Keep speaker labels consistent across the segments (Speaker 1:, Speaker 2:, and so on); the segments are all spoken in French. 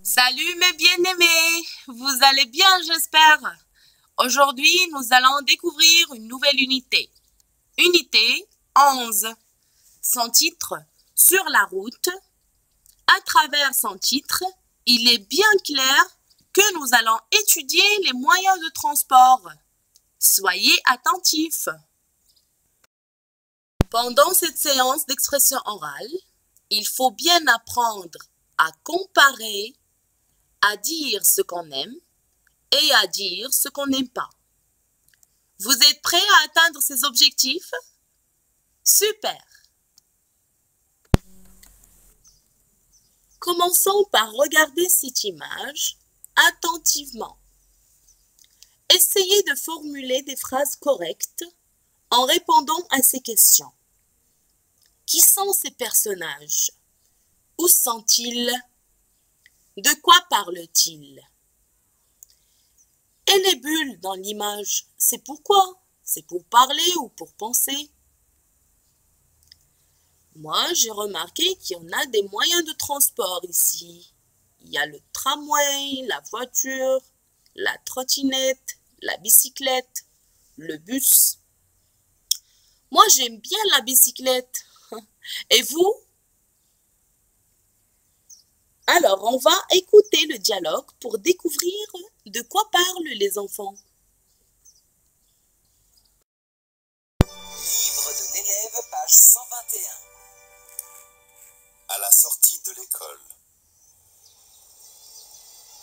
Speaker 1: Salut mes bien-aimés, vous allez bien j'espère. Aujourd'hui, nous allons découvrir une nouvelle unité. Unité 11. Son titre, Sur la route. À travers son titre, il est bien clair que nous allons étudier les moyens de transport. Soyez attentifs. Pendant cette séance d'expression orale, il faut bien apprendre à comparer, à dire ce qu'on aime et à dire ce qu'on n'aime pas. Vous êtes prêts à atteindre ces objectifs? Super! Commençons par regarder cette image attentivement. Essayez de formuler des phrases correctes en répondant à ces questions. Qui sont ces personnages? Où sont-ils? De quoi parlent-ils? Et les bulles dans l'image, c'est pourquoi? C'est pour parler ou pour penser? Moi, j'ai remarqué qu'il y en a des moyens de transport ici. Il y a le tramway, la voiture, la trottinette, la bicyclette, le bus. Moi, j'aime bien la bicyclette. Et vous? Alors, on va écouter le dialogue pour découvrir de quoi parlent les enfants.
Speaker 2: Livre de l'élève, page 121.
Speaker 3: À la sortie de l'école.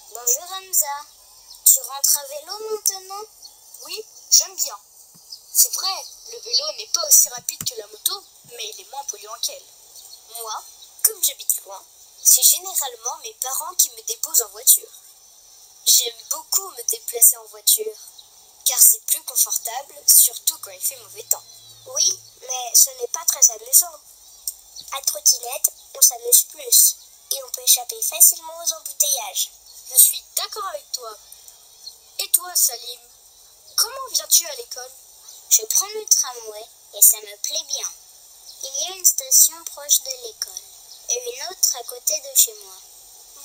Speaker 4: Bonjour Hamza, tu rentres à vélo maintenant?
Speaker 5: Oui, j'aime bien. C'est vrai, le vélo n'est pas aussi rapide que la moto, mais il est moins polluant qu'elle.
Speaker 4: Moi, comme j'habite loin, c'est généralement mes parents qui me déposent en voiture. J'aime beaucoup me déplacer en voiture, car c'est plus confortable, surtout quand il fait mauvais temps. Oui, mais ce n'est pas très amusant. À trottinette, on s'amuse plus, et on peut échapper facilement aux embouteillages.
Speaker 5: Je suis d'accord avec toi. Et toi, Salim, comment viens-tu à l'école?
Speaker 4: Je prends le tramway, et ça me plaît bien. Il y a une station proche de l'école, et une autre à côté de chez moi.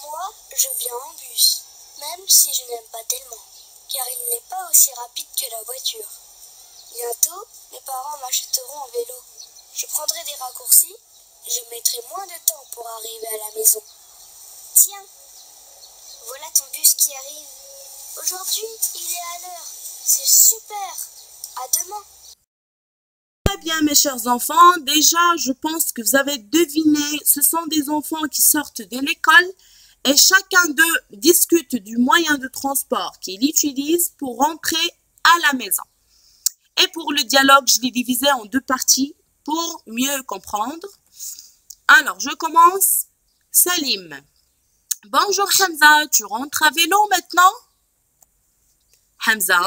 Speaker 5: Moi, je viens en bus, même si je n'aime pas tellement, car il n'est pas aussi rapide que la voiture. Bientôt, mes parents m'achèteront un vélo. Je prendrai des raccourcis et je mettrai moins de temps pour arriver à la maison.
Speaker 4: Tiens, voilà ton bus qui arrive. Aujourd'hui, il est à l'heure. C'est super. À demain.
Speaker 1: Très bien mes chers enfants, déjà je pense que vous avez deviné, ce sont des enfants qui sortent de l'école et chacun d'eux discute du moyen de transport qu'il utilise pour rentrer à la maison. Et pour le dialogue, je l'ai divisé en deux parties pour mieux comprendre. Alors, je commence. Salim. Bonjour Hamza, tu rentres à vélo maintenant? Hamza,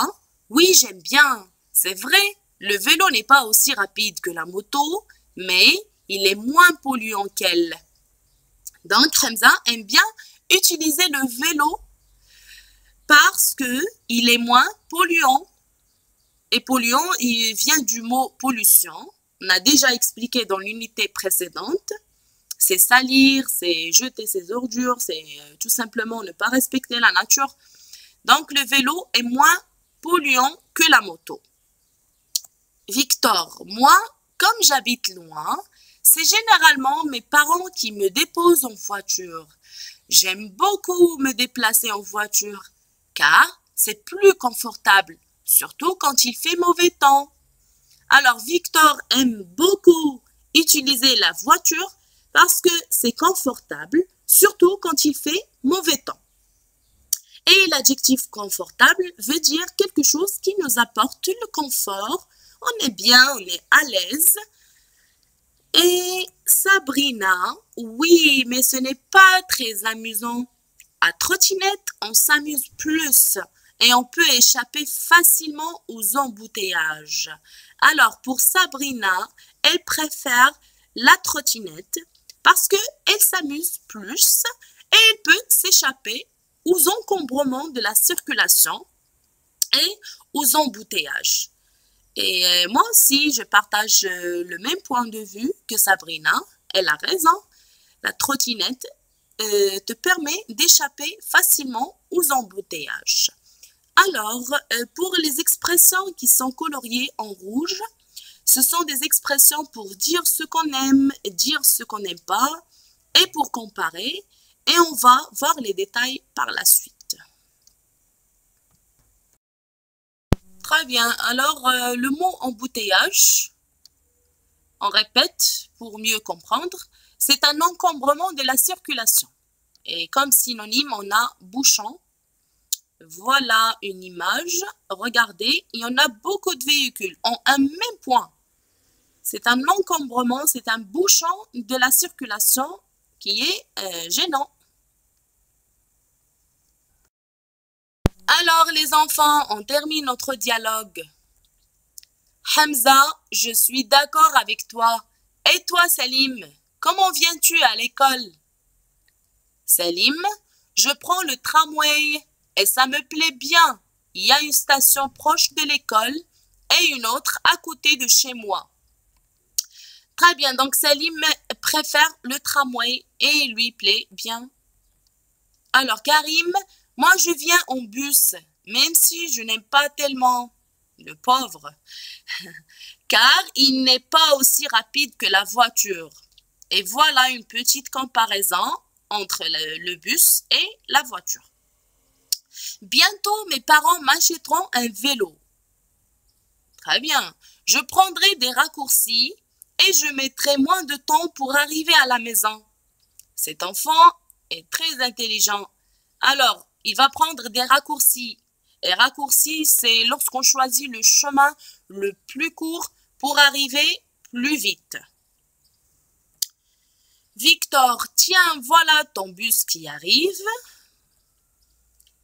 Speaker 1: oui, j'aime bien. C'est vrai, le vélo n'est pas aussi rapide que la moto, mais il est moins polluant qu'elle. Donc, Hamza aime bien utiliser le vélo parce qu'il est moins polluant. Et polluant, il vient du mot pollution. On a déjà expliqué dans l'unité précédente. C'est salir, c'est jeter ses ordures, c'est tout simplement ne pas respecter la nature. Donc, le vélo est moins polluant que la moto. Victor, moi, comme j'habite loin, c'est généralement mes parents qui me déposent en voiture. J'aime beaucoup me déplacer en voiture, car c'est plus confortable, surtout quand il fait mauvais temps. Alors, Victor aime beaucoup utiliser la voiture parce que c'est confortable, surtout quand il fait mauvais temps. Et l'adjectif confortable veut dire quelque chose qui nous apporte le confort. On est bien, on est à l'aise. Et Sabrina, oui, mais ce n'est pas très amusant. À trottinette, on s'amuse plus et on peut échapper facilement aux embouteillages. Alors, pour Sabrina, elle préfère la trottinette parce qu'elle s'amuse plus et elle peut s'échapper aux encombrements de la circulation et aux embouteillages. Et moi aussi, je partage le même point de vue que Sabrina. Elle a raison. La trottinette te permet d'échapper facilement aux embouteillages. Alors, pour les expressions qui sont coloriées en rouge, ce sont des expressions pour dire ce qu'on aime, dire ce qu'on n'aime pas et pour comparer. Et on va voir les détails par la suite. Très bien. Alors, le mot embouteillage, on répète pour mieux comprendre, c'est un encombrement de la circulation. Et comme synonyme, on a bouchon. Voilà une image. Regardez, il y en a beaucoup de véhicules en un même point. C'est un encombrement, c'est un bouchon de la circulation qui est gênant. Alors les enfants, on termine notre dialogue. Hamza, je suis d'accord avec toi. Et toi Salim, comment viens-tu à l'école? Salim, je prends le tramway et ça me plaît bien. Il y a une station proche de l'école et une autre à côté de chez moi. Très bien, donc Salim préfère le tramway et lui plaît bien. Alors Karim, moi je viens en bus, même si je n'aime pas tellement, le pauvre, car il n'est pas aussi rapide que la voiture. Et voilà une petite comparaison entre le bus et la voiture. Bientôt, mes parents m'achèteront un vélo. Très bien, je prendrai des raccourcis et je mettrai moins de temps pour arriver à la maison. Cet enfant est très intelligent. Alors, il va prendre des raccourcis. Et raccourcis, c'est lorsqu'on choisit le chemin le plus court pour arriver plus vite. Victor, tiens, voilà ton bus qui arrive.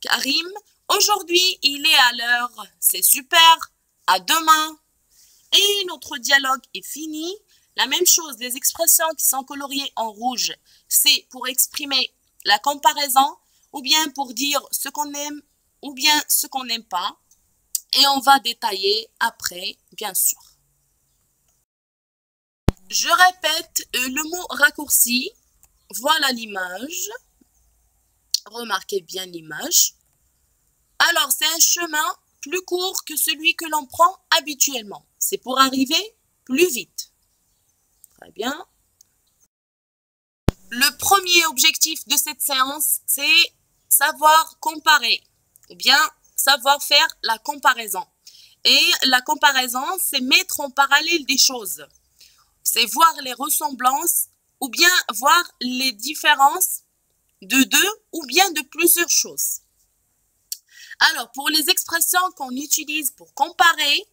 Speaker 1: Karim, aujourd'hui, il est à l'heure. C'est super. À demain. Et notre dialogue est fini. La même chose, les expressions qui sont coloriées en rouge, c'est pour exprimer la comparaison ou bien pour dire ce qu'on aime ou bien ce qu'on n'aime pas. Et on va détailler après, bien sûr. Je répète le mot raccourci. Voilà l'image. Remarquez bien l'image. Alors, c'est un chemin plus court que celui que l'on prend habituellement. C'est pour arriver plus vite. Très bien. Le premier objectif de cette séance, c'est savoir comparer ou bien savoir faire la comparaison. Et la comparaison, c'est mettre en parallèle des choses. C'est voir les ressemblances ou bien voir les différences de deux ou bien de plusieurs choses. Alors, pour les expressions qu'on utilise pour comparer,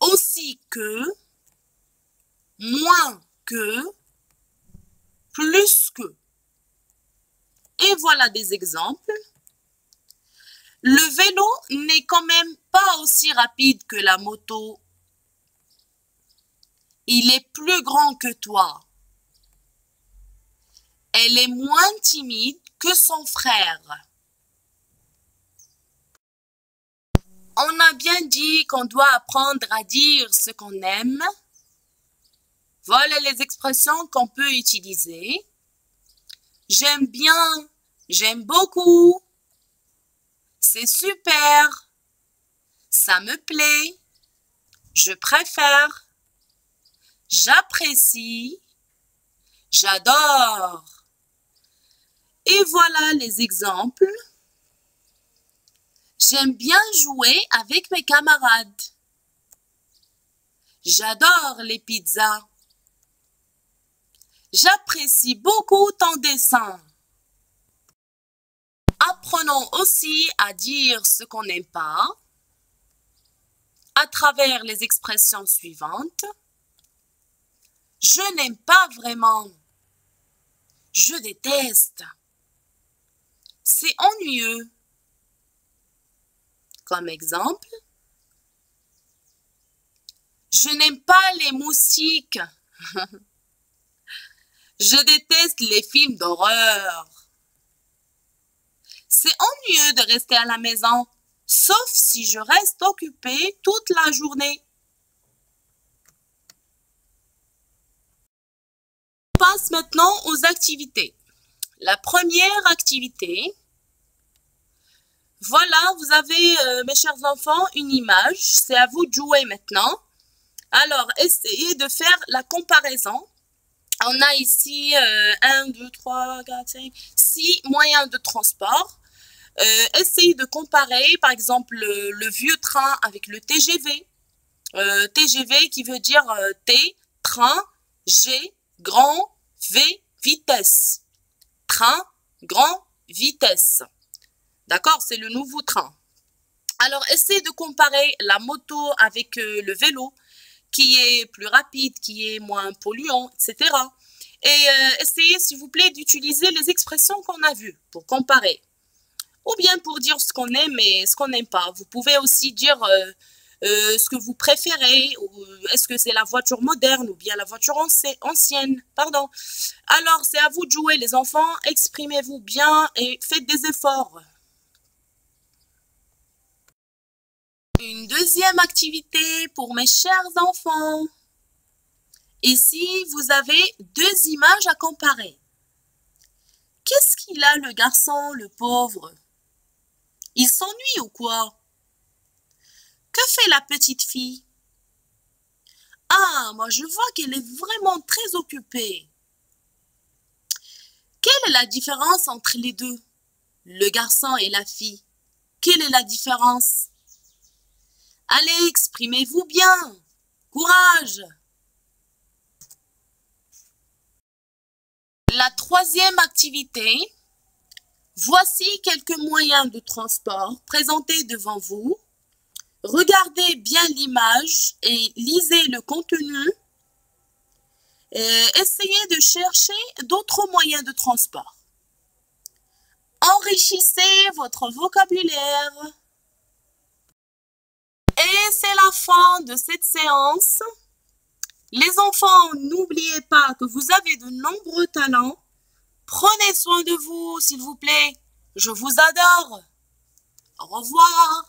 Speaker 1: aussi que, moins que, plus que. Et voilà des exemples. Le vélo n'est quand même pas aussi rapide que la moto. Il est plus grand que toi. Elle est moins timide que son frère. On a bien dit qu'on doit apprendre à dire ce qu'on aime. Voilà les expressions qu'on peut utiliser. J'aime bien, j'aime beaucoup, c'est super, ça me plaît, je préfère, j'apprécie, j'adore. Et voilà les exemples. J'aime bien jouer avec mes camarades. J'adore les pizzas. J'apprécie beaucoup ton dessin. Apprenons aussi à dire ce qu'on n'aime pas à travers les expressions suivantes. Je n'aime pas vraiment. Je déteste. C'est ennuyeux. Comme exemple, je n'aime pas les moustiques. Je déteste les films d'horreur. C'est ennuyeux de rester à la maison, sauf si je reste occupée toute la journée. On passe maintenant aux activités. La première activité. Voilà, vous avez, mes chers enfants, une image. C'est à vous de jouer maintenant. Alors, essayez de faire la comparaison. On a ici 1, 2, 3, 4, 5, 6 moyens de transport. Essayez de comparer, par exemple, le vieux train avec le TGV. TGV qui veut dire T, train, G, grand, V, vitesse. Train, grand, vitesse. D'accord, c'est le nouveau train. Alors, essayez de comparer la moto avec le vélo, qui est plus rapide, qui est moins polluant, etc. Et essayez, s'il vous plaît, d'utiliser les expressions qu'on a vues pour comparer. Ou bien pour dire ce qu'on aime et ce qu'on n'aime pas. Vous pouvez aussi dire ce que vous préférez. Est-ce que c'est la voiture moderne ou bien la voiture ancienne? Pardon. Alors, c'est à vous de jouer, les enfants. Exprimez-vous bien et faites des efforts. Une deuxième activité pour mes chers enfants. Ici, vous avez 2 images à comparer. Qu'est-ce qu'il a, le garçon, le pauvre? Il s'ennuie ou quoi? Que fait la petite fille? Ah, moi je vois qu'elle est vraiment très occupée. Quelle est la différence entre les deux? Le garçon et la fille. Quelle est la différence? Allez, exprimez-vous bien. Courage! La troisième activité. Voici quelques moyens de transport présentés devant vous. Regardez bien l'image et lisez le contenu. Essayez de chercher d'autres moyens de transport. Enrichissez votre vocabulaire. Et c'est la fin de cette séance. Les enfants, n'oubliez pas que vous avez de nombreux talents. Prenez soin de vous, s'il vous plaît. Je vous adore. Au revoir.